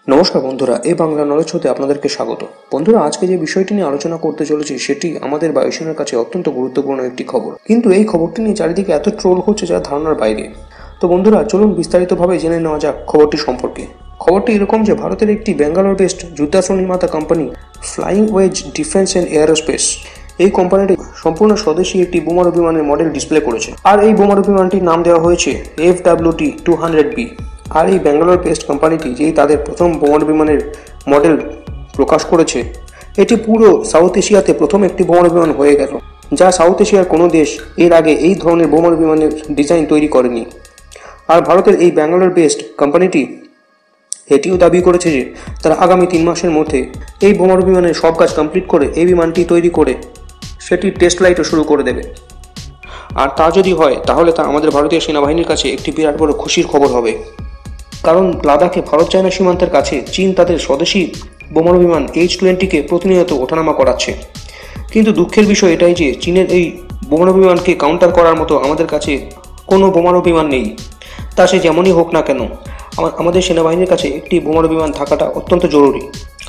নমস্কার বন্ধুরা, এই বাংলা নলেজ হতে আপনাদেরকে স্বাগত। বন্ধুরা, আজকে যে বিষয়টি নিয়ে আলোচনা করতে চলেছি সেটি আমাদের বায়ুসেনার কাছে অত্যন্ত গুরুত্বপূর্ণ একটি খবর, কিন্তু এই খবরটি নিয়ে চারিদিকে এত ট্রোল হচ্ছে যা ধারণার বাইরে। তো বন্ধুরা, চলুন বিস্তারিতভাবে জেনে নেওয়া যাক খবরটি সম্পর্কে। খবরটি এরকম যে ভারতের একটি ব্যাঙ্গালোর বেসড যুদ্ধাস্ত্র নির্মাতা কোম্পানি ফ্লাইং ওয়েজ ডিফেন্স অ্যান্ড এয়ারোস্পেস, এই কোম্পানিটি সম্পূর্ণ স্বদেশী একটি বোমারু বিমানের মডেল ডিসপ্লে করেছে। আর এই বোমারু বিমানটির নাম দেওয়া হয়েছে FWT-200B। আর এই ব্যাঙ্গালোর বেসড কোম্পানিটি যেই তাদের প্রথম বোমারু বিমানের মডেল প্রকাশ করেছে, এটি পুরো সাউথ এশিয়াতে প্রথম একটি বোমারু বিমান হয়ে গেল, যা সাউথ এশিয়ার কোনো দেশ এর আগে এই ধরনের বোমারু বিমানের ডিজাইন তৈরি করেনি। আর ভারতের এই ব্যাঙ্গালোর বেসড কোম্পানিটি এটিও দাবি করেছে যে তারা আগামী 3 মাসের মধ্যে এই বোমারু বিমানের সব কাজ কমপ্লিট করে এই বিমানটি তৈরি করে সেটি টেস্ট ফ্লাইটও শুরু করে দেবে। আর তা যদি হয় তাহলে তা আমাদের ভারতীয় সেনাবাহিনীর কাছে একটি বিরাট বড় খুশির খবর হবে, কারণ লাদাখে ভারত চায়না সীমান্তের কাছে চীন তাদের স্বদেশী বোমারু বিমান H-20কে প্রতিনিয়ত ওঠানামা করাচ্ছে। কিন্তু দুঃখের বিষয় এটাই যে চীনের এই বোমারু বিমানকে কাউন্টার করার মতো আমাদের কাছে কোনো বোমারু বিমান নেই। তা সে যেমনই হোক না কেন, আমাদের সেনাবাহিনীর কাছে একটি বোমারু বিমান থাকাটা অত্যন্ত জরুরি।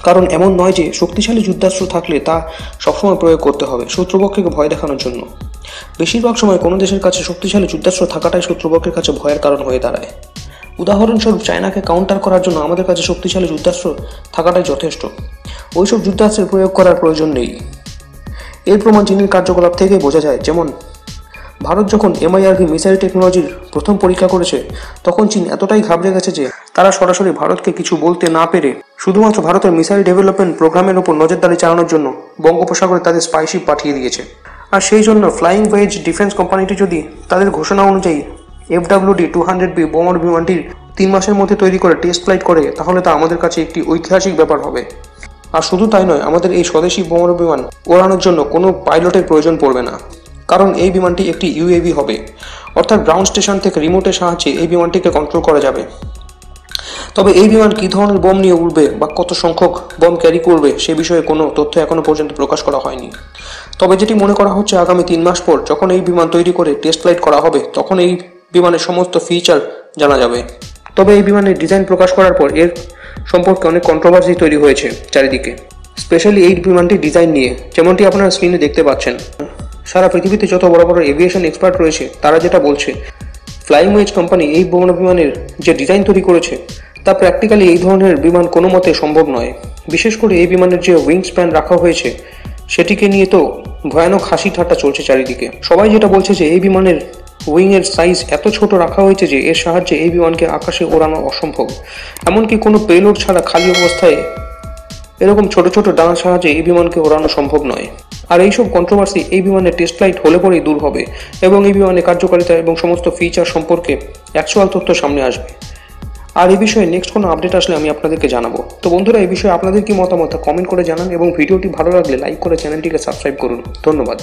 কারণ এমন নয় যে শক্তিশালী যুদ্ধাস্ত্র থাকলে তা সবসময় প্রয়োগ করতে হবে শত্রুপক্ষকে ভয় দেখানোর জন্য। বেশিরভাগ সময় কোনো দেশের কাছে শক্তিশালী যুদ্ধাস্ত্র থাকাটাই শত্রুপক্ষের কাছে ভয়ের কারণ হয়ে দাঁড়ায়। উদাহরণস্বরূপ, চায়নাকে কাউন্টার করার জন্য আমাদের কাছে শক্তিশালী যুদ্ধাস্ত্র থাকাটাই যথেষ্ট, ওইসব যুদ্ধাস্ত্রের প্রয়োগ করার প্রয়োজন নেই। এর প্রমাণ চীনের কার্যকলাপ থেকে বোঝা যায়। যেমন ভারত যখন MIRV মিসাইল টেকনোলজির প্রথম পরীক্ষা করেছে, তখন চীন এতটাই ঘাবড়ে গেছে যে তারা সরাসরি ভারতকে কিছু বলতে না পেরে শুধুমাত্র ভারতের মিসাইল ডেভেলপমেন্ট প্রোগ্রামের ওপর নজরদারি চালানোর জন্য বঙ্গোপসাগরে তাদের স্পাইশিপ পাঠিয়ে দিয়েছে। আর সেই জন্য ফ্লাইং ওয়েজ ডিফেন্স কোম্পানিটি যদি তাদের ঘোষণা অনুযায়ী FWT-200B বোমারু বিমানটির 3 মাসের মধ্যে তৈরি করে টেস্ট ফ্লাইট করে, তাহলে তা আমাদের কাছে একটি ঐতিহাসিক ব্যাপার হবে। আর শুধু তাই নয়, আমাদের এই স্বদেশী বোমারু বিমান ওড়ানোর জন্য কোনো পাইলটের প্রয়োজন পড়বে না, কারণ এই বিমানটি একটি UAV হবে, অর্থাৎ গ্রাউন্ড স্টেশন থেকে রিমোটের সাহায্যে এই বিমানটিকে কন্ট্রোল করা যাবে। তবে এই বিমান কী ধরনের বোম নিয়ে উঠবে বা কত সংখ্যক বোম ক্যারি করবে সে বিষয়ে কোনো তথ্য এখনও পর্যন্ত প্রকাশ করা হয়নি। তবে যেটি মনে করা হচ্ছে, আগামী 3 মাস পর যখন এই বিমান তৈরি করে টেস্ট ফ্লাইট করা হবে, তখন এই বিমানের সমস্ত ফিচার জানা যাবে। তবে এই বিমানের ডিজাইন প্রকাশ করার পর এর সম্পর্কে অনেক কন্ট্রোভার্সি তৈরি হয়েছে চারিদিকে, স্পেশালি এই ডিজাইনটির ডিজাইন নিয়ে। যেমনটি আপনারা স্ক্রিনে দেখতে পাচ্ছেন, সারা পৃথিবীতে যত বড় বড় এভিয়েশন এক্সপার্ট রয়েছে তারা যেটা বলছে, ফ্লাইং ওয়েজ কোম্পানি এই বোমারু বিমানের যে ডিজাইন তৈরি করেছে তা প্র্যাকটিক্যালি এই ধরনের বিমান কোনো মতে সম্ভব নয়। বিশেষ করে এই বিমানের যে উইং স্প্যান রাখা হয়েছে সেটিকে নিয়ে তো ভয়ানক হাসি ঠাট্টা চলছে চারিদিকে। সবাই যেটা বলছে যে এই বিমানের উইংয়ের সাইজ এত ছোট রাখা হয়েছে যে এর সাহায্যে এই বিমানকে আকাশে ওড়ানো অসম্ভব। এমনকি কোনো পেলোড ছাড়া খালি অবস্থায় এরকম ছোট ছোট ডানার সাহায্যে এই বিমানকে ওড়ানো সম্ভব নয়। আর এইসব কন্ট্রোভার্সি এই বিমানের টেস্ট ফ্লাইট হলে পরেই দূর হবে এবং এই বিমানের কার্যকারিতা এবং সমস্ত ফিচার সম্পর্কে অ্যাকচুয়াল তথ্য সামনে আসবে। আর এই বিষয়ে নেক্সট কোনো আপডেট আসলে আমি আপনাদেরকে জানাবো। তো বন্ধুরা, এই বিষয়ে আপনাদের কি মতামত কমেন্ট করে জানান এবং ভিডিওটি ভালো লাগলে লাইক করে চ্যানেলটিকে সাবস্ক্রাইব করুন। ধন্যবাদ।